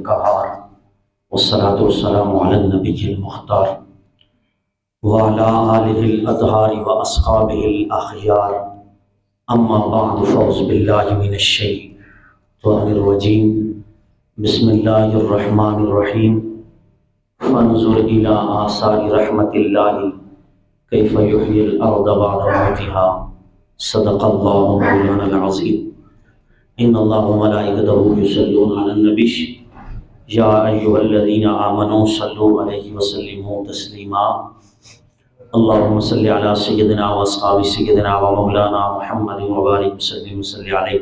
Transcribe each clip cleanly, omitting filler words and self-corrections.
القهار والصلاة والسلام على النبي المختار وعلى آله الأطهار وأصحابه الأخيار أما بعد فأعوذ بالله من الشيطان الرجيم بسم الله الرحمن الرحيم فانظر إلى آثار رحمة الله كيف يحيي الأرض بعد موتها صدق الله مولانا العظيم ان اللہ وملائکتہ یصلون علی النبی یا ایھا الذین آمنوا صلوا علیہ وسلموا تسلیما اللہم صل علی سیدنا واصحاب سیدنا ومولانا محمد وبارک وسلم وصلی علیہ۔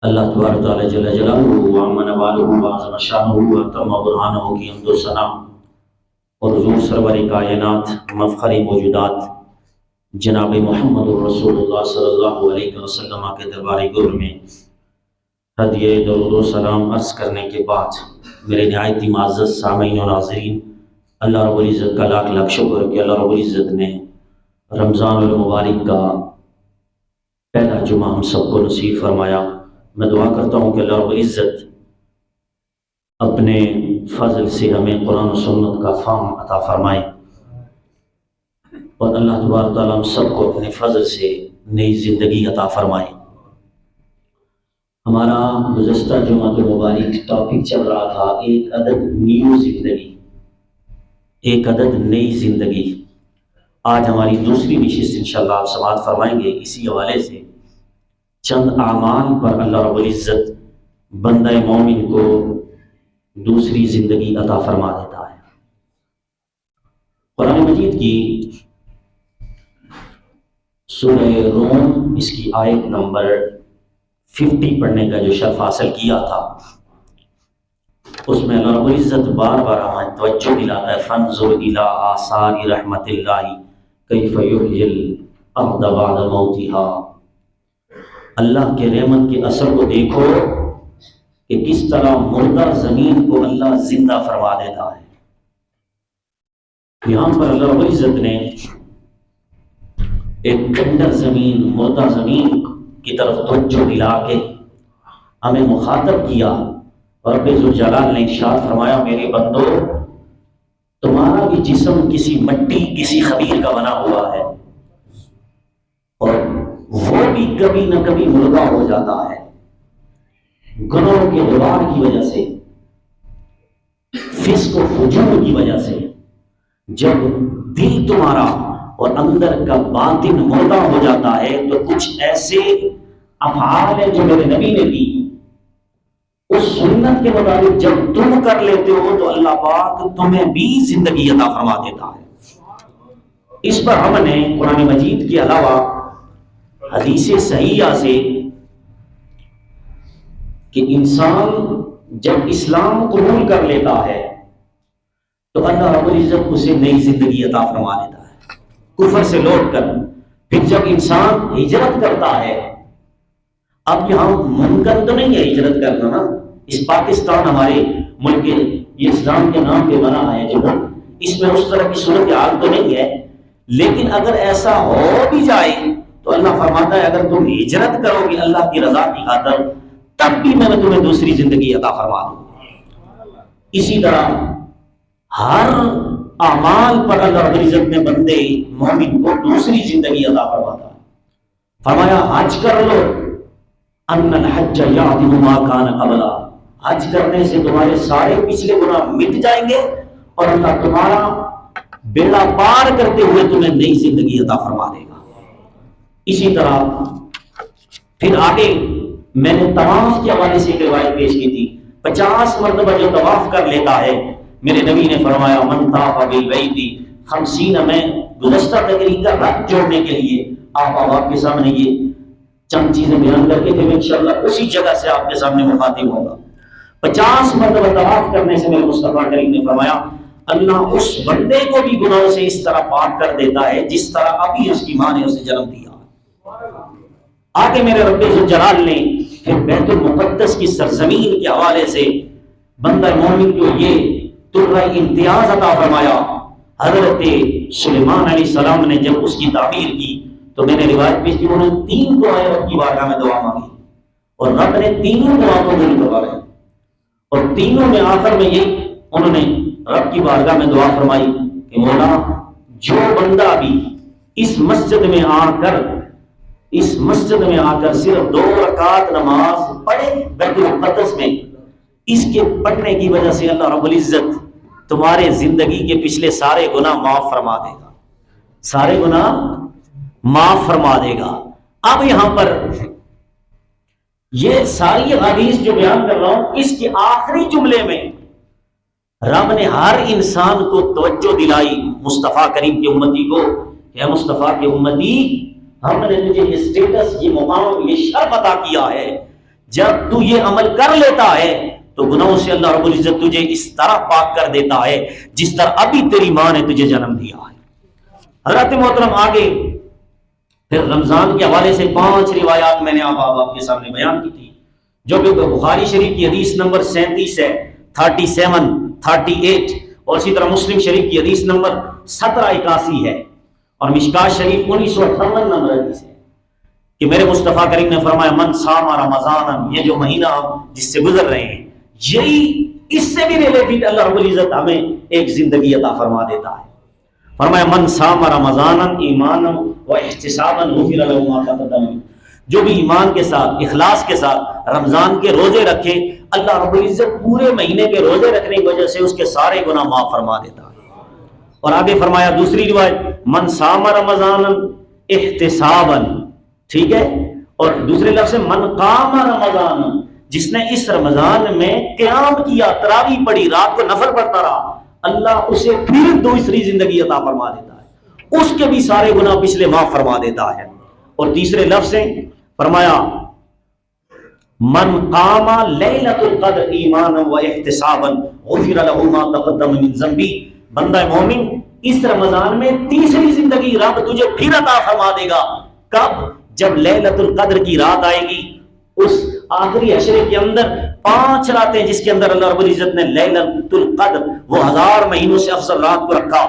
اللہ تبارک تعالی جل جلالہ وعم نوالہ وعظم شانہ وتم برہانہ کی حمد و ثنا اور حضور سرور کائنات مفخر موجودات جناب محمد رسول اللہ صلی اللہ علیہ وسلم کے دربار گور میں ہدیہ درود و سلام عرض کرنے کے بعد میرے نہایت ہی معزز سامعین و ناظرین، اللہ رب العزت کا لاکھ لاکھ شکر کہ اللہ رب العزت نے رمضان المبارک کا پہلا جمعہ ہم سب کو نصیب فرمایا۔ میں دعا کرتا ہوں کہ اللہ رب العزت اپنے فضل سے ہمیں قرآن و سنت کا فہم عطا فرمائے اور اللہ تبارک تعالیٰ ہم سب کو اپنے فضل سے نئی زندگی عطا فرمائے۔ ہمارا گزشتہ جمعہ المبارک ٹاپک چل رہا تھا ایک عدد نیو زندگی، ایک عدد نئی زندگی۔ آج ہماری دوسری نشست انشاءاللہ آپ سماعت فرمائیں گے اسی حوالے سے چند اعمال پر اللہ رب العزت بندہ مومن کو دوسری زندگی عطا فرما دیتا ہے۔ قرآن مجید کی سورہ روم اس کی آیت نمبر 50 پڑھنے کا جو شرف حاصل کیا تھا، اس میں اللہ رب العزت بار بار ہمیں توجہ دلاتا ہے فانظر الی آثار رحمت اللہ کیف یحیی الارض بعد موتها۔ اللہ کے رحمت کے اثر کو دیکھو کہ کس طرح مردہ زمین کو اللہ زندہ فرما دیتا ہے۔ یہاں پر اللہ رب العزت نے ایک کھنڈر زمین، مردہ زمین کی طرف توجہ دلا کے ہمیں مخاطب کیا اور رب ذوالجلال نے ارشاد فرمایا میرے بندو تمہارا بھی جسم کسی مٹی کسی خمیر کا بنا ہوا ہے اور وہ بھی کبھی نہ کبھی مردہ ہو جاتا ہے گناہوں کے غبار کی وجہ سے، فسق و فجور کی وجہ سے۔ جب دل تمہارا اور اندر کا باطن مردہ ہو جاتا ہے تو کچھ ایسے افعال ہیں جو میرے نبی نے دی، اس سنت کے مطابق جب تم کر لیتے ہو تو اللہ پاک تمہیں بھی زندگی عطا فرما دیتا ہے۔ اس پر ہم نے قرآن مجید کے علاوہ حدیث صحیحہ سے کہ انسان جب اسلام قبول کر لیتا ہے تو اللہ رب العزت اسے نئی زندگی عطا فرما دیتا ہے کفر سے لوٹ کر۔ پھر جب انسان ہجرت کرتا ہے، اب یہاں ممکن تو نہیں ہے ہجرت کرنا نا، اس پاکستان ہمارے ملک یہ اسلام کے نام پہ بنا ہے جو اس میں اس طرح کی صورتحال تو نہیں ہے، لیکن اگر ایسا ہو بھی جائے تو اللہ فرماتا ہے اگر تم ہجرت کرو گے اللہ کی رضا کی خاطر تب بھی میں تمہیں دوسری زندگی عطا فرما دوں گا۔ اسی طرح ہر اعمال پر اللہ رب العزت نے بندے مومن کو دوسری زندگی عطا فرماتا ہے۔ فرمایا حج کر لو، ان الحج یعدم ما کان قبلا، حج کرنے سے تمہارے سارے پچھلے گناہ مٹ جائیں گے اور اللہ تمہارا بیڑا پار کرتے ہوئے تمہیں نئی زندگی عطا فرما دے گا۔ اسی طرح پھر آگے میں نے طواف کے حوالے سے ایک روایت پیش کی تھی، 50 مرتبہ جو طواف کر لیتا ہے میرے نبی نے فرمایا من طاف بالبیت 50، میں گزشتہ تقریر کا ربط جوڑنے کے لیے آپ کے سامنے یہ چند چیزیں بیان کر کے پھر انشاءاللہ اسی جگہ سے آپ کے سامنے مخاطب ہوگا۔ 50 مرتبہ طواف کرنے سے میرے مصطفیٰ کریم نے فرمایا اللہ اس بندے کو بھی گناہوں سے اس طرح پاک کر دیتا ہے جس طرح ابھی اس کی ماں نے اسے جنم دیا۔ آگے میرے رب ذوالجلال نے پھر بیت المقدس کی سرزمین کے حوالے سے بندہ مومن کو یہ ترہ امتیاز عطا فرمایا۔ حضرت سلیمان علیہ السلام نے جب اس کی تعمیر کی تو میں نے روایت پیش کی انہوں نے 3 دعائیں رب کی بارگاہ میں دعا مانگی۔ اور رب نے تینوں دعا کو قبول کروایا، اور تینوں میں آخر میں یہ انہوں نے رب کی بارگاہ میں دعا فرمائی کہ مولا جو بندہ بھی اس مسجد میں آ کر صرف 2 رکعت نماز پڑھے بیت المقدس میں، اس کے پڑھنے کی وجہ سے اللہ رب العزت تمہارے زندگی کے پچھلے سارے گناہ معاف فرما دے گا، سارے گناہ معاف فرما دے گا۔ اب یہاں پر یہ ساری حدیث جو بیان کر رہا ہوں، اس کے آخری جملے میں رب نے ہر انسان کو توجہ دلائی، مصطفیٰ کریم کی امتی کو، کہ اے مصطفیٰ کی امتی، ہم نے تجھے یہ سٹیٹس، یہ مقام، یہ شرف عطا کیا ہے، جب تو یہ عمل کر لیتا ہے تو گناہوں سے اللہ رب العزت تجھے اس طرح پاک کر دیتا ہے جس طرح ابھی تیری ماں نے تجھے جنم دیا ہے۔ حضرت محترم آگے پھر رمضان کے حوالے سے 5 روایات میں نے آپ کے سامنے بیان کی تھی، جو کہ بخاری شریف کی حدیث نمبر 37 ہے، 37، 38، اور اسی طرح مسلم شریف کی حدیث نمبر 1781 ہے، اور مشکات شریف 1958 نمبر حدیث ہے کہ میرے مصطفیٰ کریم نے فرمایا من صام رمضان، یہ جو مہینہ جس سے گزر رہے ہیں، یہی اس سے بھی ریلیٹڈ اللہ رب العزت ہمیں ایک زندگی عطا فرما دیتا ہے۔ فرمایا من صام رمضان ایمانا و احتسابا غفر له ما تقدم، جو بھی ایمان کے ساتھ، اخلاص کے ساتھ رمضان کے روزے رکھے، اللہ رب العزت پورے مہینے کے روزے رکھنے کی وجہ سے اس کے سارے گناہ معاف فرما دیتا ہے۔ اور آگے فرمایا دوسری روایت من صام رمضان احتسابا، ٹھیک ہے، اور دوسرے لفظ سے من قام رمضان، جس نے اس رمضان میں قیام کیا، تراویح پڑھی، رات کو نفل پڑھتا رہا، اللہ اسے پھر دوسری زندگی عطا فرما دیتا ہے، اس کے بھی سارے گناہ پچھلے معاف فرما دیتا ہے۔ اور تیسرے لفظ سے فرمایا من قام لیلۃ القدر ایمانا و احتسابا غفر له ما تقدم من ذنبی، بندہ مومن اس رمضان میں تیسری زندگی رب تجھے پھر عطا فرما دے گا۔ کب؟ جب لیلۃ القدر کی رات آئے گی، اس آخری عشرے کے اندر 5 راتیں جس کے اندر اللہ رب العزت نے لیلۃ القدر، وہ 1000 مہینوں سے افضل رات کو رکھا،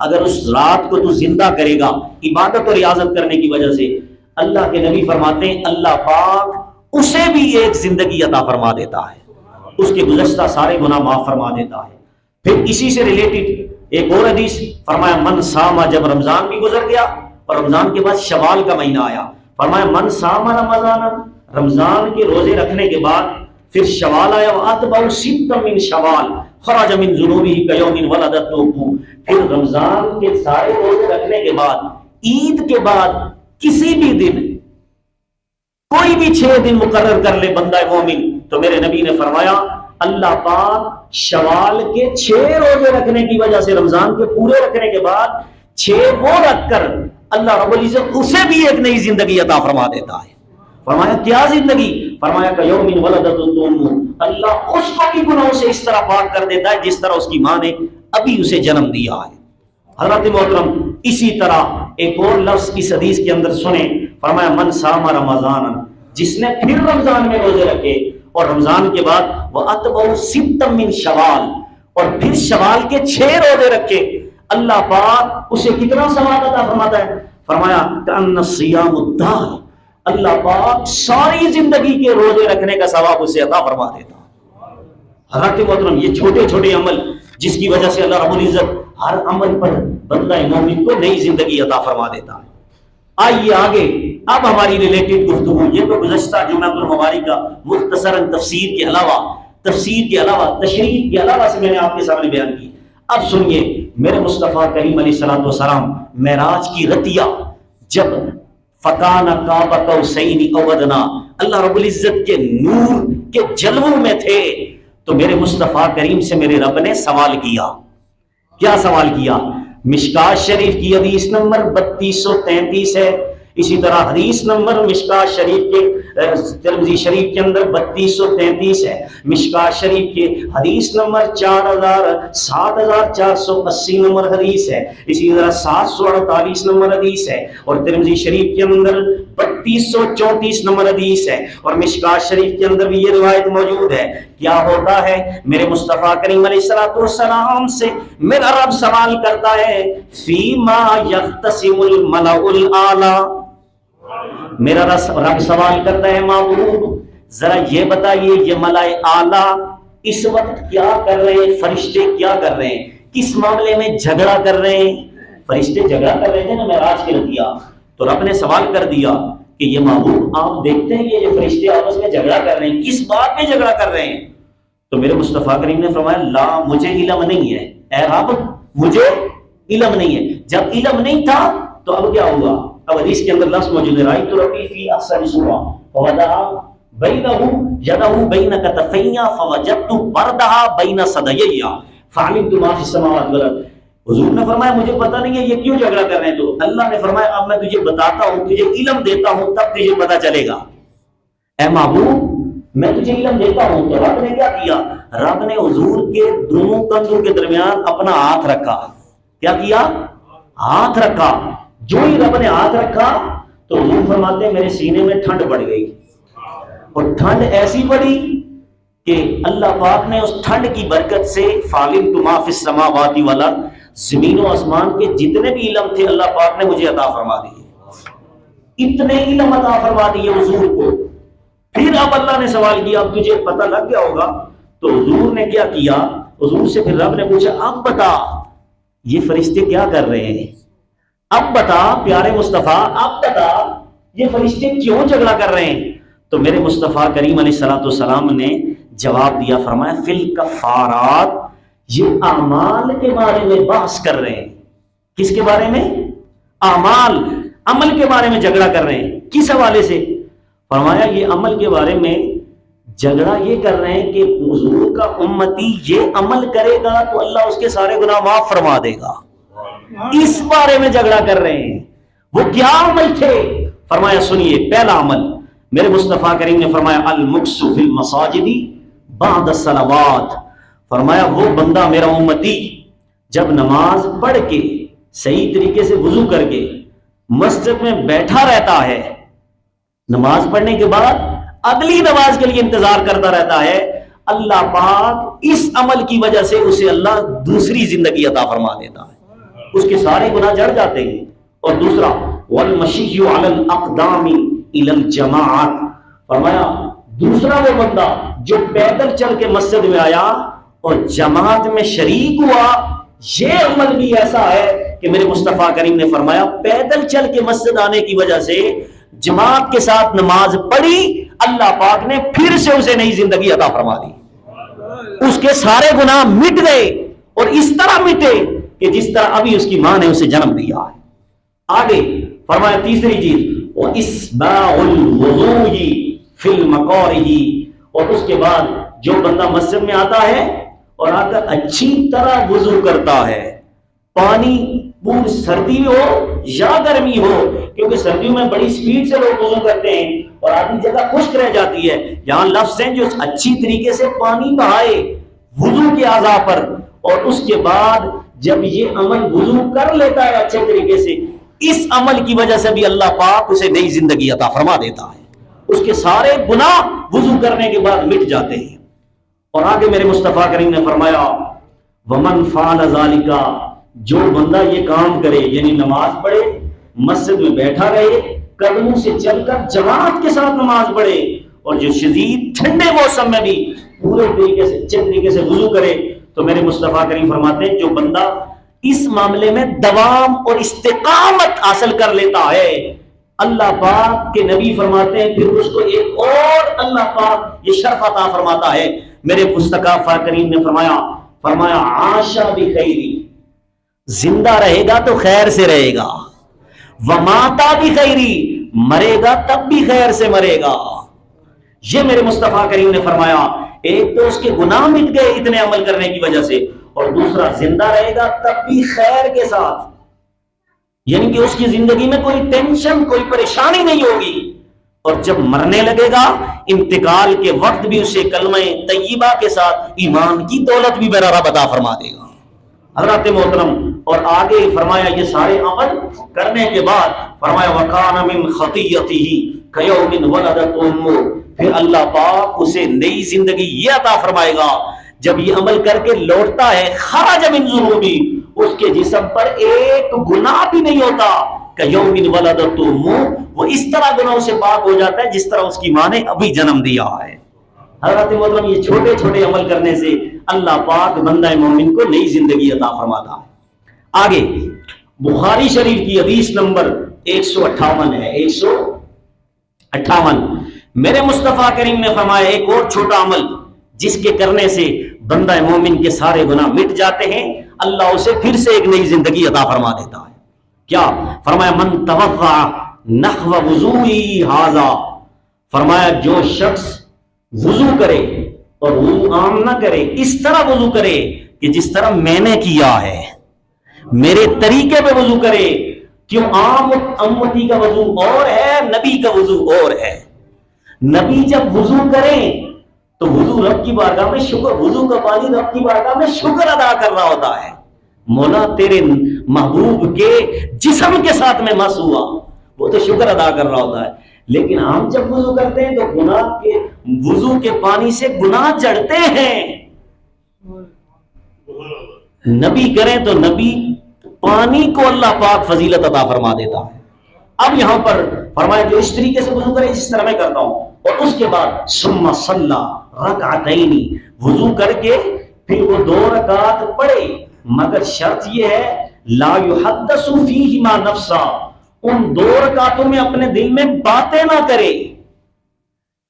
اگر اس رات کو تو زندہ کرے گا عبادت اور ریاضت کرنے کی وجہ سے، اللہ کے نبی فرماتے ہیں اللہ پاک اسے بھی ایک زندگی عطا فرما دیتا ہے، اس کے گزشتہ سارے گناہ معاف فرما دیتا ہے۔ پھر اسی سے ریلیٹڈ ایک اور حدیث فرمایا من صام، جب رمضان بھی گزر گیا اور رمضان کے بعد شوال کا مہینہ آیا، فرمایا من صام رمضان، رمضان کے روزے رکھنے کے بعد پھر شوال آیا، وَأَتْبَعُ سِتًّا مِنْ شَوَالَ خَرَجَ مِنْ ذُنُوبِهِ كَيَوْمٍ وَلَدَتْهُ، پھر رمضان کے سارے روزے رکھنے کے بعد، عید کے بعد کسی بھی دن، کوئی بھی 6 دن مقرر کر لے بندہ مومن، تو میرے نبی نے فرمایا اللہ پاک شوال کے 6 روزے رکھنے کی وجہ سے، رمضان کے پورے رکھنے کے بعد 6 وہ رکھ کر اللہ رب العزت اسے بھی ایک نئی زندگی عطا فرما دیتا ہے۔ فرمایا کیا زندگی؟ فرمایا کہ یوم ولدتہ امہ، اللہ اس کو بھی گناہوں سے اس طرح پاک کر دیتا ہے جس طرح اس کی ماں نے ابھی اسے جنم دیا ہے۔ حضرت محترم اسی طرح ایک اور لفظ اس حدیث کے اندر سنیں، فرمایا من صام رمضان، جس نے پھر رمضان میں روزے رکھے اور رمضان کے بعد وَأَتْبَعُ سِتًّا مِنْ شَوَالَ، اور پھر شوال کے 6 روزے رکھے، اللہ پاک اسے کتنا ثواب عطا فرماتا ہے؟ فرمایا کأن الصیام الدہر، اللہ پاک ساری زندگی کے روزے رکھنے کا ثواب اسے عطا فرما دیتا۔ حضرت محترم یہ چھوٹے چھوٹے عمل جس کی وجہ سے اللہ رب العزت ہر عمل پر بندہ مومن کو نئی زندگی عطا فرما دیتا ہے۔ آئیے آگے اب ہماری ریلیٹڈ گفتگو، یہ تو گزشتہ جمعۃ المبارک کا مختصراً تفسیر کے علاوہ تشریح کے علاوہ سے میں نے آپ کے سامنے بیان کی۔ اب سنیے میرے مصطفیٰ کریم علیہ الصلوۃ والسلام معراج کی رتیا جب فکان قاب قوسین او ادنی، اللہ رب العزت کے نور کے جلووں میں تھے، تو میرے مصطفیٰ کریم سے میرے رب نے سوال کیا۔ کیا سوال کیا؟ مشکات شریف کی حدیث نمبر 3233 ہے، اسی طرح حدیث نمبر مشکات شریف کے ترمذی شریف کے اندر 3233 ہے، مشکات شریف کے حدیث نمبر 7480 نمبر حدیث ہے، اسی طرح 748 نمبر حدیث ہے، اور ترمذی شریف کے اندر 3234 نمبر حدیث ہے، اور مشکات شریف کے اندر بھی یہ روایت موجود ہے۔ کیا ہوتا ہے؟ میرے مصطفیٰ کریم علیہ الصلوۃ والسلام سے میرا رب سوال کرتا ہے فیما یختصم الملأ الاعلی، میرا رب سوال کرتا ہے معبود ذرا یہ بتائیے یہ ملائے اعلیٰ اس وقت کیا کر رہے ہیں؟ فرشتے کیا کر رہے ہیں؟ کس معاملے میں جھگڑا کر رہے ہیں؟ فرشتے جھگڑا کر رہے تھے نا معراج کے رضیہ، تو رب نے سوال کر دیا کہ یہ محبوب آپ دیکھتے ہیں یہ فرشتے آپس میں جھگڑا کر رہے ہیں، کس بات پہ جھگڑا کر رہے ہیں؟ تو میرے مصطفیٰ کریم نے فرمایا لا مجھے علم نہیں ہے، اے رب مجھے علم نہیں ہے۔ جب علم نہیں تھا تو اب کیا ہوا؟ اب حدیث کے اندر لفظ موجود ہے رأیت ربی فی احسن صورۃ فوضع بینہ یدہ بین کتفیہ فوجدت بردہا بین صدیہ فعلمت ما فی السماوات والارض۔ حضور نے فرمایا مجھے پتہ نہیں ہے یہ کیوں جھگڑا کر رہے ہیں، تو اللہ نے فرمایا اب میں تجھے بتاتا ہوں، تجھے علم دیتا ہوں تب تجھے پتہ چلے گا۔ اے محبوب میں تجھے علم دیتا ہوں۔ تو رب نے کیا کیا؟ رب نے حضور کے دونوں کندھوں کے درمیان اپنا ہاتھ رکھا۔ کیا کیا؟ ہاتھ رکھا۔ جو ہی رب نے ہاتھ رکھا تو حضور فرماتے ہیں میرے سینے میں ٹھنڈ پڑ گئی، اور ٹھنڈ ایسی پڑی کہ اللہ پاک نے اس ٹھنڈ کی برکت سے فعلمت ما فی السماوات والارض، زمین و آسمان کے جتنے بھی علم تھے اللہ پاک نے مجھے عطا فرما دیے، اتنے علم عطا فرما دیے حضور کو۔ پھر اب اللہ نے سوال کیا اب تجھے پتہ لگ گیا ہوگا، تو حضور نے کیا کیا؟ حضور سے پھر رب نے پوچھا اب بتا یہ فرشتے کیا کر رہے ہیں، اب بتا پیارے مصطفیٰ، اب بتا یہ فرشتے کیوں جھگڑا کر رہے ہیں؟ تو میرے مصطفیٰ کریم علیہ السلام نے جواب دیا، فرمایا فی الکفارات، یہ اعمال کے بارے میں بحث کر رہے ہیں۔ کس کے بارے میں؟ اعمال، عمل کے بارے میں جھگڑا کر رہے ہیں۔ کس حوالے سے؟ فرمایا یہ عمل کے بارے میں جھگڑا یہ کر رہے ہیں کہ حضور کا امتی یہ عمل کرے گا تو اللہ اس کے سارے گناہ معاف فرما دے گا، اس بارے میں جھگڑا کر رہے ہیں۔ وہ کیا عمل تھے؟ فرمایا سنیے، پہلا عمل میرے مصطفیٰ کریم نے فرمایا المکث فی المساجد بعد الصلوات، فرمایا وہ بندہ میرا امتی جب نماز پڑھ کے صحیح طریقے سے وضو کر کے مسجد میں بیٹھا رہتا ہے، نماز پڑھنے کے بعد اگلی نماز کے لیے انتظار کرتا رہتا ہے، اللہ پاک اس عمل کی وجہ سے اسے اللہ دوسری زندگی عطا فرما دیتا ہے، اس کے سارے گناہ جڑ جاتے ہیں۔ اور دوسرا والمشی علی الاقدام الی الجماعت، فرمایا دوسرا وہ بندہ جو پیدل چل کے مسجد میں آیا اور جماعت میں شریک ہوا، یہ عمل بھی ایسا ہے کہ میرے مصطفیٰ کریم نے فرمایا پیدل چل کے مسجد آنے کی وجہ سے جماعت کے ساتھ نماز پڑھی، اللہ پاک نے پھر سے اسے نئی زندگی عطا فرما دی، اس کے سارے گناہ مٹ گئے، اور اس طرح مٹے کہ جس طرح ابھی اس کی ماں نے اسے جنم دیا ہے۔ آگے فرمایا تیسری چیز وَإِسْبَاغُ الْوُضُوءِ فِي الْمَقَارِهِ، اور اس کے بعد جو بندہ مسجد میں آتا ہے اور آ کر اچھی طرح وضو کرتا ہے، پانی پور سردی ہو یا گرمی ہو، کیونکہ سردیوں میں بڑی سپیڈ سے لوگ وضو کرتے ہیں اور آدھی جگہ خشک رہ جاتی ہے، یہاں لفظ ہیں جو اچھی طریقے سے پانی بہائے وضو کے اعضاء پر، اور اس کے بعد جب یہ عمل وضو کر لیتا ہے اچھے طریقے سے، اس عمل کی وجہ سے بھی اللہ پاک اسے نئی زندگی عطا فرما دیتا ہے، اس کے سارے گناہ وضو کرنے کے بعد مٹ جاتے ہیں۔ اور آگے میرے مصطفیٰ کریم نے فرمایا ومن فعل ذالک، جو بندہ یہ کام کرے یعنی نماز پڑھے، مسجد میں بیٹھا رہے، قدموں سے چل کر جماعت کے ساتھ نماز پڑھے، اور جو شدید ٹھنڈے موسم میں بھی پورے طریقے سے اچھے طریقے سے وضو کرے، تو میرے مصطفیٰ کریم فرماتے ہیں جو بندہ اس معاملے میں دوام اور استقامت حاصل کر لیتا ہے، اللہ پاک کے نبی فرماتے ہیں پھر اس کو ایک اور اللہ پاک یہ شرف عطا فرماتا ہے۔ میرے مصطفیٰ کریم نے فرمایا عاشا بخیری، زندہ رہے گا تو خیر سے رہے گا، وماتا بخیری، مرے گا تب بھی خیر سے مرے گا۔ یہ میرے مصطفیٰ کریم نے فرمایا ایک تو اس کے گناہ مٹ گئے اتنے عمل کرنے کی وجہ سے، اور دوسرا زندہ رہے گا تب بھی خیر کے ساتھ، یعنی کہ اس کی زندگی میں کوئی ٹینشن کوئی پریشانی نہیں ہوگی، اور جب مرنے لگے گا انتقال کے وقت بھی اسے کلمہ طیبہ کے ساتھ ایمان کی دولت بھی میرا رب عطا فرما دے گا۔ حضرات محترم، اور آگے فرمایا یہ سارے عمل کرنے کے بعد فرمایا وَكَانَ مِنْ خَطِيَّتِهِ كَيَوْمٍ وَلَدَتْهُ أُمُّهُ، پھر اللہ پاک اسے نئی زندگی یہ عطا فرمائے گا جب یہ عمل کر کے لوٹتا ہے، خرج من ذنوبی، اس کے جسم پر ایک گناہ بھی نہیں ہوتا، کیوم ولدت امہ، وہ اس طرح گناہوں سے پاک ہو جاتا ہے جس طرح اس کی ماں نے ابھی جنم دیا ہے۔ حضرت محترم یہ چھوٹے چھوٹے عمل کرنے سے اللہ پاک بندہ مومن کو نئی زندگی عطا فرماتا ہے۔ آگے بخاری شریف کی حدیث نمبر 158 ہے، 158۔ میرے مصطفیٰ کریم نے فرمایا ایک اور چھوٹا عمل جس کے کرنے سے بندہ مومن کے سارے گناہ مٹ جاتے ہیں، اللہ اسے پھر سے ایک نئی زندگی عطا فرما دیتا ہے۔ کیا فرمایا؟ من توضع نحو وضوئی ھذا، فرمایا جو شخص وضو کرے اور وضو عام نہ کرے، اس طرح وضو کرے کہ جس طرح میں نے کیا ہے، میرے طریقے پہ وضو کرے۔ کیوں؟ عام امتی کا وضو اور ہے، نبی کا وضو اور ہے۔ نبی جب وضو کریں تو وضو رب کی بارگاہ میں شکر، وضو کا پانی رب کی بارگاہ میں شکر ادا کر رہا ہوتا ہے، مولا تیرے محبوب کے جسم کے ساتھ میں مس ہوا، وہ تو شکر ادا کر رہا ہوتا ہے۔ لیکن ہم جب وضو کرتے ہیں تو گناہ کے وضو کے پانی سے گناہ جڑتے ہیں۔ نبی کریں تو نبی پانی کو اللہ پاک فضیلت عطا فرما دیتا ہے۔ اب یہاں پر فرمایا جو اس طریقے سے وضو کرے جس طرح میں کرتا ہوں، اور اس کے بعد ثم صلی رکعتین، وضو کر کے پھر وہ 2 رکعت پڑھے، مگر شرط یہ ہے لا یحدث فیہما نفسا، ان 2 رکعتوں میں اپنے دل میں باتیں نہ کرے۔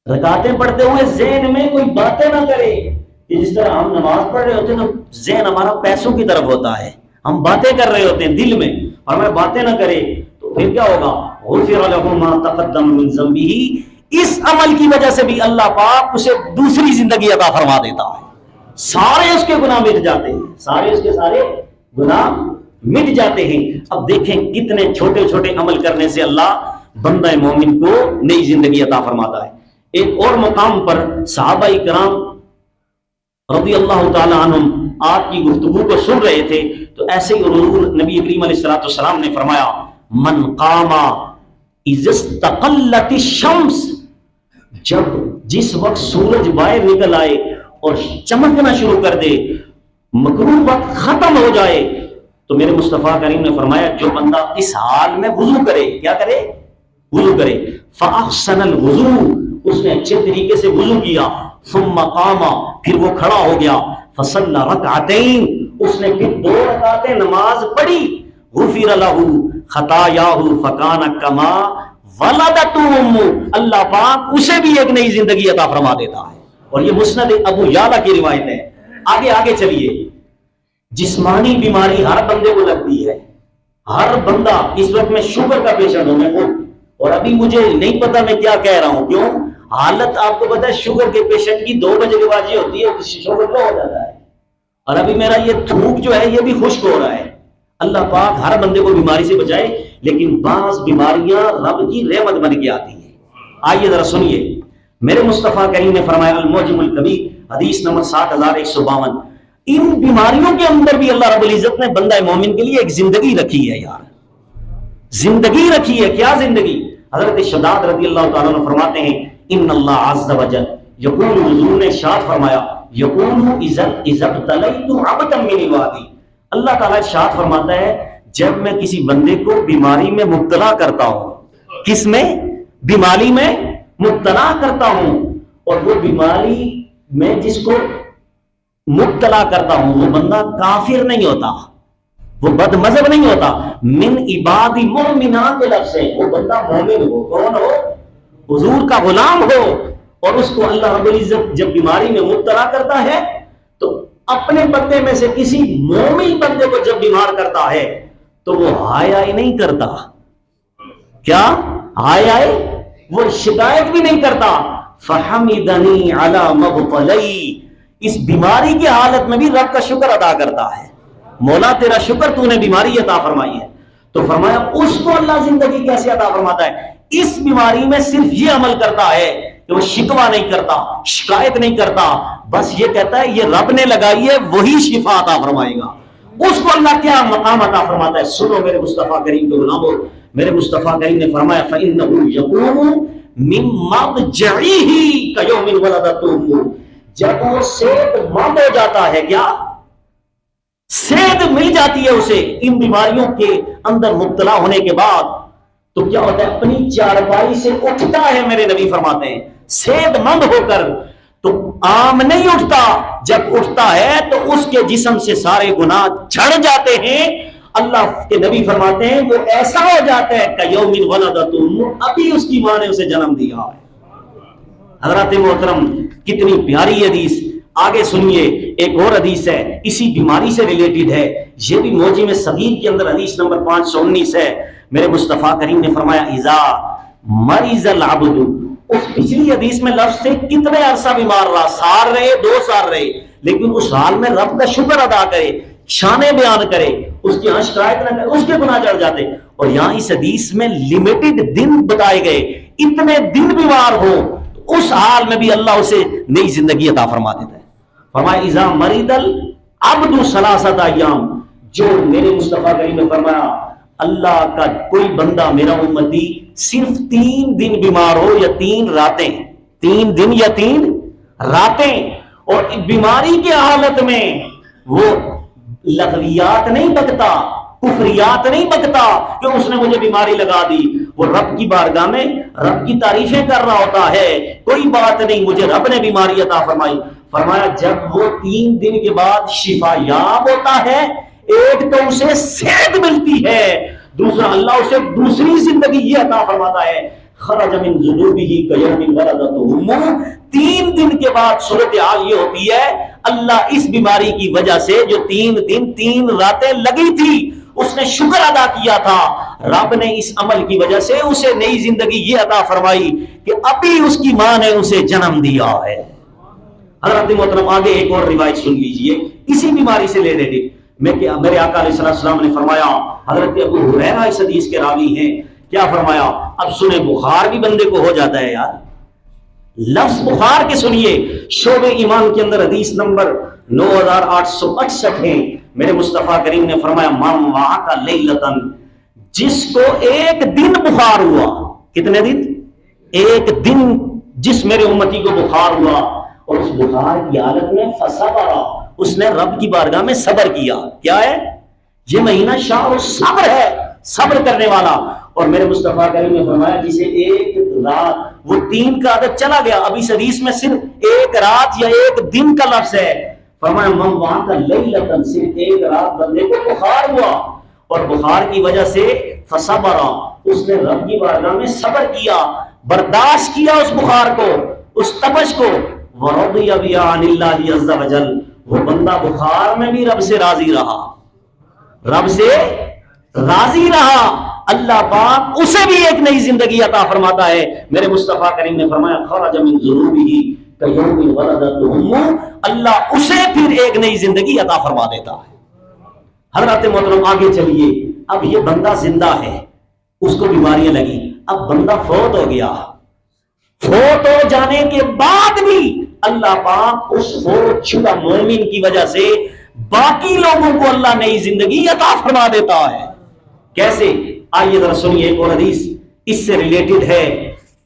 رکعتیں پڑھتے ہوئے ذہن میں کوئی باتیں نہ کرے، کہ جس طرح ہم نماز پڑھ رہے ہوتے ہیں تو ذہن ہمارا پیسوں کی طرف ہوتا ہے، ہم باتیں کر رہے ہوتے ہیں دل میں، اور ہمیں باتیں نہ کرے تو پھر کیا ہوگا؟ غفر لہ ما تقدم من ذنبہ، اس عمل کی وجہ سے بھی اللہ پاک اسے دوسری زندگی عطا فرما دیتا ہے، سارے اس کے گناہ مٹ جاتے ہیں، سارے اس کے سارے گناہ مٹ جاتے ہیں۔ اب دیکھیں کتنے چھوٹے چھوٹے عمل کرنے سے اللہ بندہ مومن کو نئی زندگی عطا فرماتا ہے۔ ایک اور مقام پر صحابہ کرام رضی اللہ تعالی عنہم آپ کی گفتگو کو سن رہے تھے، تو ایسے ہی حضور نبی کریم علیہ السلام نے فرمایا من قام اذا استقلت الشمس، جس وقت سورج باہر نکل آئے اور چمکنا شروع کر دے، مغرب وقت ختم ہو جائے، تو میرے مصطفیٰ کریم نے فرمایا جو بندہ اس حال میں وضو کرے، کیا کرے؟ وضو کرے، فاحسن الوضو، اس نے اچھے طریقے سے وضو کیا، ثم قام، پھر وہ کھڑا ہو گیا، فصلی رکعتین، اس نے پھر 2 رکعتیں نماز پڑھی، غفر لہ خطایاہ فکان کما ولدتہ امہ، اللہ پاک اسے بھی ایک نئی زندگی عطا فرما دیتا ہے۔ اور یہ مسند ابو یعلا کی روایت ہے۔ آگے چلیے، جسمانی بیماری ہر بندے کو لگتی ہے، ہر بندہ، اس وقت میں شوگر کا پیشنٹ ہوں، میں اور ابھی مجھے نہیں پتا میں کیا کہہ رہا ہوں، کیوں؟ حالت آپ کو پتا ہے شوگر کے پیشنٹ کی 2 بجے کے بعد یہ ہوتی ہے شوگر لو ہو جاتا ہے، اور ابھی میرا یہ تھوک جو ہے یہ بھی خشک ہو رہا ہے۔ اللہ پاک ہر بندے کو بیماری سے بچائے، لیکن بعض بیماریاں رب کی رحمت بن کے آتی ہیں۔ آئیے ذرا سنیے، میرے مصطفیٰ کریم نے فرمایا المعجم الکبیر حدیث نمبر 7152، ان بیماریوں کے اندر بھی اللہ رب العزت نے بندہ مومن کے لیے ایک زندگی رکھی ہے، یار زندگی رکھی ہے۔ کیا زندگی؟ حضرت شداد رضی اللہ تعالیٰ عنہ فرماتے ہیں ان اللہ عز وجل یقول، حضور نے ارشاد فرمایا یقول اذا ابتلیت عبدا من عبادی، اللہ تعالیٰ ارشاد فرماتا ہے جب میں کسی بندے کو بیماری میں مبتلا کرتا ہوں، کس میں؟ بیماری میں مبتلا کرتا ہوں، اور وہ بیماری میں جس کو مبتلا کرتا ہوں وہ بندہ کافر نہیں ہوتا، وہ بد مذہب نہیں ہوتا، من عبادی مومنان کے لفظ ہے، وہ بندہ مومن ہو، کون ہو؟ حضور کا غلام ہو، اور اس کو اللہ رب العزت جب بیماری میں مبتلا کرتا ہے تو اپنے بندے میں سے کسی مومن بندے کو جب بیمار کرتا ہے تو وہ ہائے ہائے نہیں کرتا، کیا ہائے ہائے؟ وہ شکایت بھی نہیں کرتا، فحمدنی علی مبتلی، اس بیماری کی حالت میں بھی رب کا شکر ادا کرتا ہے، مولا تیرا شکر تو نے بیماری عطا فرمائی ہے۔ تو فرمایا اس کو اللہ زندگی کیسے عطا فرماتا ہے؟ اس بیماری میں صرف یہ عمل کرتا ہے کہ وہ شکوہ نہیں کرتا، شکایت نہیں کرتا، بس یہ کہتا ہے یہ رب نے لگائی ہے وہی شفا عطا فرمائے گا۔ اس کو اللہ کیا مقام عطا فرماتا ہے؟ سنو میرے مصطفیٰ کریم کے غلاموں، میرے مصطفیٰ کریم نے فرمایا فَإِنَّهُ يَقُومُ مِن مَضْجَعِهِ كَيَوْمٍ وَلَدَتْهُ، جب وہ صحت مند ہو جاتا ہے، کیا صحت مل جاتی ہے اسے ان بیماریوں کے اندر مبتلا ہونے کے بعد، تو کیا ہوتا ہے اپنی چارپائی سے اٹھتا ہے، میرے نبی فرماتے ہیں صحت مند ہو کر، تو عام نہیں اٹھتا، جب اٹھتا ہے تو اس کے جسم سے سارے گناہ جھڑ جاتے ہیں۔ اللہ کے نبی فرماتے ہیں وہ ایسا ہو جاتا ہے کہ یوم ولدت ابھی اس کی ماں نے اسے جنم دیا ہے۔ حضرات محترم کتنی پیاری حدیث، آگے سنیے ایک اور حدیث ہے اسی بیماری سے ریلیٹڈ ہے، یہ بھی موجم صغیر کے اندر حدیث نمبر 519 ہے۔ میرے مصطفیٰ کریم نے فرمایا اذا مریض العبد، اس پچھلی حدیث میں لفظ سے کتنے عرصہ بیمار رہا، سال رہے 2 سال رہے، لیکن اس حال میں رب کا شکر ادا کرے، شانے بیان کرے، اس کی شکایت نہ کرے، اس کے گناہ جڑ جاتے۔ اور یہاں اس حدیث میں لمیٹڈ دن بتائے گئے، اتنے دن بیمار ہو اس حال میں بھی اللہ اسے نئی زندگی عطا فرما دیتا ہے۔ فرمایا اذا مرض العبد 3 ایام، جو میرے مصطفیٰ کریم نے فرمایا اللہ کا کوئی بندہ میرا امتی صرف 3 دن بیمار ہو یا 3 راتیں، 3 دن یا 3 راتیں، اور بیماری کی حالت میں وہ لغویات نہیں بکتا، کفریات نہیں بکتا کہ اس نے مجھے بیماری لگا دی، وہ رب کی بارگاہ میں رب کی تعریفیں کر رہا ہوتا ہے، کوئی بات نہیں مجھے رب نے بیماری عطا فرمائی۔ فرمایا جب وہ 3 دن کے بعد شفا یاب ہوتا ہے، ایک تو اسے صحت ملتی ہے، دوسرا اللہ اسے دوسری زندگی یہ عطا فرماتا ہے خرج من ذنوبہ کیوم ولدتہ امہ۔ 3 دن کے بعد صورتحال یہ ہوتی ہے اللہ اس بیماری کی وجہ سے جو 3 دن 3 راتیں لگی تھی اس نے شکر ادا کیا تھا، رب نے اس عمل کی وجہ سے اسے نئی زندگی یہ عطا فرمائی کہ ابھی اس کی ماں نے اسے جنم دیا ہے۔ حضرت محترم آگے ایک اور روایت سن لیجئے اسی بیماری سے ریلیٹڈ، میرے آقا علیہ السلام نے فرمایا، حضرت ابو ہریرہ اس حدیث کے راوی ہیں، کیا فرمایا؟ اب سنیں، بخار بھی بندے کو ہو جاتا ہے یار، لفظ بخار کے سنیے، شعب ایمان کے اندر حدیث نمبر 9868 ہے۔ میرے مصطفیٰ کریم نے فرمایا من وعک لیلتن، جس کو ایک دن بخار ہوا، کتنے دن؟ ایک دن جس میرے امتی کو بخار ہوا، اور اس بخار کی حالت میں فصبر، اس نے رب کی بارگاہ میں صبر کیا۔ کیا ہے یہ مہینہ؟ شاہ صبر ہے، صبر کرنے والا۔ اور میرے مصطفیٰ کریم نے فرمایا جسے ایک رات، وہ 3 کا عدد چلا گیا، اب اس حدیث میں صرف ایک رات یا ایک دن کا لفظ ہے۔ فرمایا من وعک لیلتن، صرف ایک رات بندے کو بخار ہوا، اور بخار کی وجہ سے فصبر، اس نے رب کی بارگاہ میں صبر کیا، برداشت کیا اس بخار کو، اس تپش کو، وَرَضِيَ بِهَا عَنِ اللَّهِ عَزَّ وَجَلَّ، وہ بندہ بخار میں بھی رب سے راضی رہا، رب سے راضی رہا، اللہ پاک اسے بھی ایک نئی زندگی عطا فرماتا ہے۔ میرے مصطفیٰ کریم نے فرمایا خرج من ذنوبہ کیوم ولدتہ امہ، اللہ اسے پھر ایک نئی زندگی عطا فرما دیتا ہے۔ حضرات محترم آگے چلیے، اب یہ بندہ زندہ ہے، اس کو بیماریاں لگی، اب بندہ فوت ہو گیا، فوت ہو جانے کے بعد بھی اللہ پاک اس فوت شدہ مومن کی وجہ سے باقی لوگوں کو اللہ نئی زندگی عطا فرما دیتا ہے۔ کیسے؟ آئیے ذرا سنیے ایک اور حدیث اس سے ریلیٹڈ ہے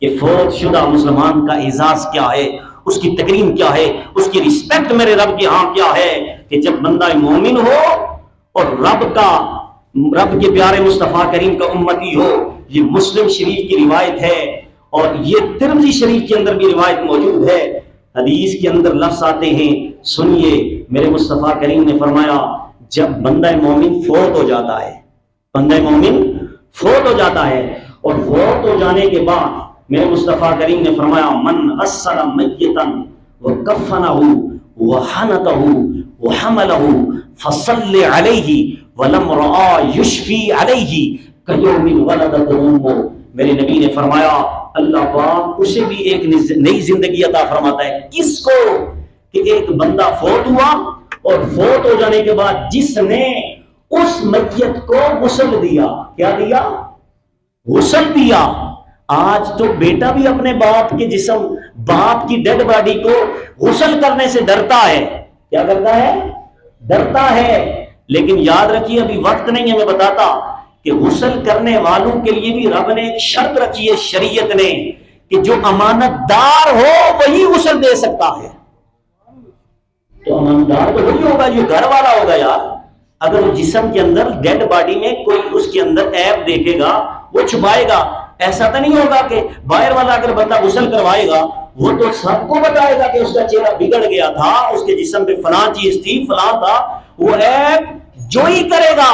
کہ فوت شدہ مسلمان کا اعزاز کیا ہے، اس کی تکریم کیا ہے، اس کی رسپیکٹ میرے رب کے ہاں کیا ہے، کہ جب بندہ مومن ہو اور رب کے پیارے مصطفیٰ کریم کا امتی ہو۔ یہ مسلم شریف کی روایت ہے، اور یہ ترمذی شریف کے اندر بھی روایت موجود ہے۔ حدیث کے اندر لفظ آتے ہیں، سنیے، میرے مصطفیٰ کریم نے فرمایا جب بندہ مومن فوت ہو جاتا ہے، بندہ مومن فوت ہو جاتا ہے، اور فوت ہو جانے کے بعد میرے مصطفیٰ کریم نے فرمایا من غسل میتا وکفنہ وحنتہ وحملہ فصل علیہ ولم رآ یشفی علیہ کیوم ولدتہ امہ۔ میرے نبی نے فرمایا اللہ پاک اسے بھی ایک نئی زندگی عطا فرماتا ہے۔ کس کو؟ کہ ایک بندہ فوت ہوا، اور فوت ہو جانے کے بعد جس نے اس میت کو غسل دیا، کیا دیا؟ غسل دیا۔ آج تو بیٹا بھی اپنے باپ کے جسم، باپ کی ڈیڈ باڈی کو غسل کرنے سے ڈرتا ہے۔ کیا کرتا ہے؟ ڈرتا ہے۔ لیکن یاد رکھیے ابھی وقت نہیں ہے، میں بتاتا کہ غسل کرنے والوں کے لیے بھی رب نے ایک شرط رکھی ہے شریعت نے، کہ جو امانت دار ہو وہی غسل دے سکتا ہے۔ تو امانت دار تو وہی ہوگا جو گھر والا ہوگا یار، اگر وہ جسم کے اندر ڈیڈ باڈی میں کوئی اس کے اندر عیب دیکھے گا وہ چھپائے گا. ایسا تو نہیں ہوگا کہ باہر والا اگر بندہ غسل کروائے گا وہ تو سب کو بتائے گا کہ اس کا چہرہ بگڑ گیا تھا, اس کے جسم پہ فلاں چیز تھی, فلاں تھا, وہ عیب جو ہی کرے گا.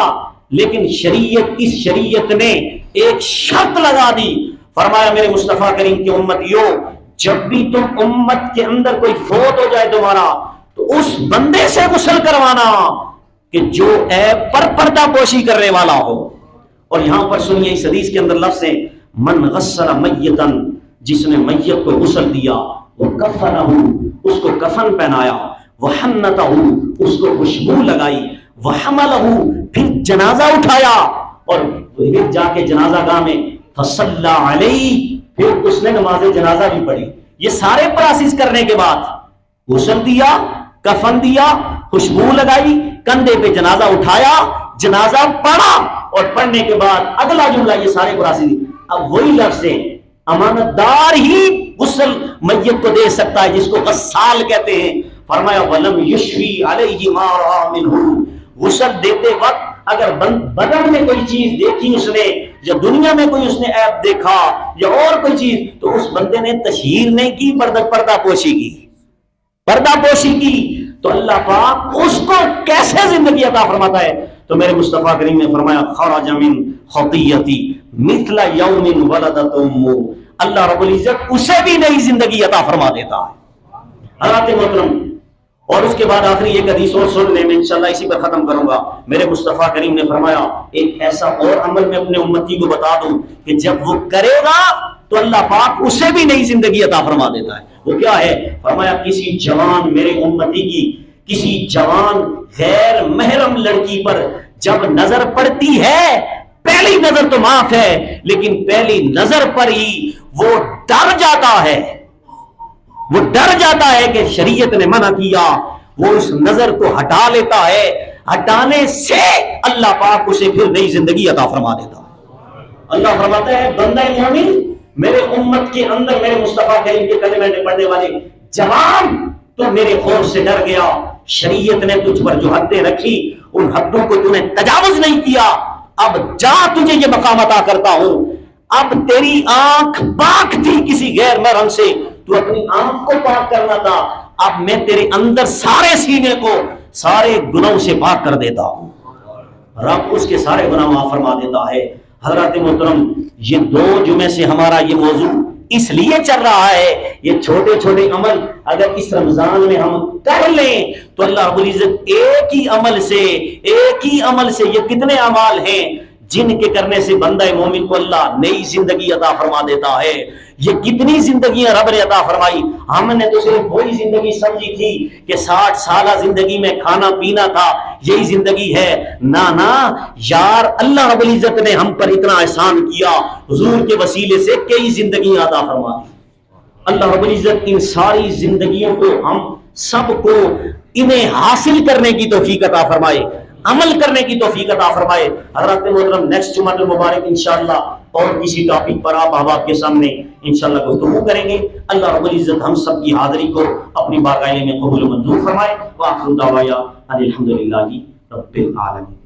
لیکن اس شریعت نے ایک شرط لگا دی, فرمایا میرے مصطفیٰ کریم کی امتیوں, جب بھی تم امت کے اندر کوئی فوت ہو جائے تمہارا تو اس بندے سے غسل کروانا کہ جو عیب پر پردہ پوشی کرنے والا ہو. اور یہاں پر سنیے اس حدیث کے اندر لفظ ہے من غسل میتن, جس نے میت کو غسل دیا, وہ کفنہ, اس کو کفن پہنایا, وحنتہ, اس کو خوشبو لگائی, وحملہ, پھر جنازہ اٹھایا اور پھر جا کے جنازہ گاہ میں فصلی علیہ, پھر اس نے نماز جنازہ بھی پڑھی. یہ سارے پروسیس کرنے کے بعد غسل دیا, کفن دیا, خوشبو لگائی, کندھے پہ جنازہ اٹھایا, جنازہ پڑھا, اور پڑھنے کے بعد اگلا جملہ, یہ سارے پروسیس. اب وہی لفظ ہے امانت دار ہی غسل میت کو دے سکتا ہے جس کو غسال کہتے ہیں. فرمایا ولم یشفی علیہ ما رأى منہ, غسل دیتے وقت اگر بدن میں کوئی چیز دیکھی اس نے, یا دنیا میں کوئی اس نے عیب دیکھا یا اور کوئی چیز, تو اس بندے نے تشہیر نہیں کی, پردہ پوشی کی, پردہ پوشی کی, تو اللہ پاک اس کو کیسے زندگی عطا فرماتا ہے. تو میرے مصطفیٰ کریم نے فرمایا خرج من خطیتی مثل یوم ولدت امہ, اللہ رب العزت اسے بھی نئی زندگی عطا فرما دیتا ہے. حضرات محترم, اور اس کے بعد آخری ایک حدیث اور سن لیں, میں انشاءاللہ اسی پر ختم کروں گا. میرے مصطفیٰ کریم نے فرمایا ایک ایسا اور عمل میں اپنے امتی کو بتا دوں کہ جب وہ کرے گا تو اللہ پاک اسے بھی نئی زندگی عطا فرما دیتا ہے. وہ کیا ہے؟ فرمایا کسی جوان میرے امتی کی کسی جوان غیر محرم لڑکی پر جب نظر پڑتی ہے, پہلی نظر تو معاف ہے, لیکن پہلی نظر پر ہی وہ ڈر جاتا ہے, وہ ڈر جاتا ہے کہ شریعت نے منع کیا, وہ اس نظر کو ہٹا لیتا ہے, ہٹانے سے اللہ پاک اسے پھر نئی زندگی عطا فرما دیتا ہے. اللہ فرماتا ہے بندہ مومن میرے امت کے اندر میرے مصطفیٰ کریم کے کلمے پڑھنے والے جوان, تو میرے خوف سے ڈر گیا, شریعت نے تجھ پر جو حدیں رکھی ان حدوں کو تو نے تجاوز نہیں کیا, اب جا تجھے یہ مقام عطا کرتا ہوں. اب تیری آنکھ پاک تھی کسی غیر محرم سے, تو اپنی آنکھ کو پاک کرنا تھا, اب میں تیرے اندر سارے سینے کو سارے گناہوں سے پاک کر دیتا ہوں. رب اس کے سارے گناہ معاف فرما دیتا ہے. حضرات محترم, یہ 2 جمعے سے ہمارا یہ موضوع اس لیے چل رہا ہے, یہ چھوٹے چھوٹے عمل اگر اس رمضان میں ہم کر لیں تو اللہ رب العزت ایک ہی عمل سے یہ کتنے اعمال ہیں جن کے کرنے سے بندہ مومن کو اللہ نئی زندگی عطا فرما دیتا ہے. یہ کتنی زندگیاں رب نے عطا فرمائی. ہم نے تو صرف وہی زندگی سمجھی تھی کہ 60 سالہ زندگی میں کھانا پینا تھا, یہی زندگی ہے. نا یار, اللہ رب العزت نے ہم پر اتنا احسان کیا, حضور کے وسیلے سے کئی زندگیاں عطا فرما دی. اللہ رب العزت ان ساری زندگیوں کو ہم سب کو انہیں حاصل کرنے کی توفیق عطا فرمائے, عمل کرنے کی توفیق عطا فرمائے. حضرات محترم, نیکسٹ جمعہ المبارک انشاءاللہ اور کسی ٹاپک پر آپ احباب کے سامنے انشاءاللہ گفتگو کریں گے. اللہ رب العزت ہم سب کی حاضری کو اپنی بارگاہ میں قبول و منظور فرمائے. وآخر دعوانا ان الحمدللہ رب العالمین.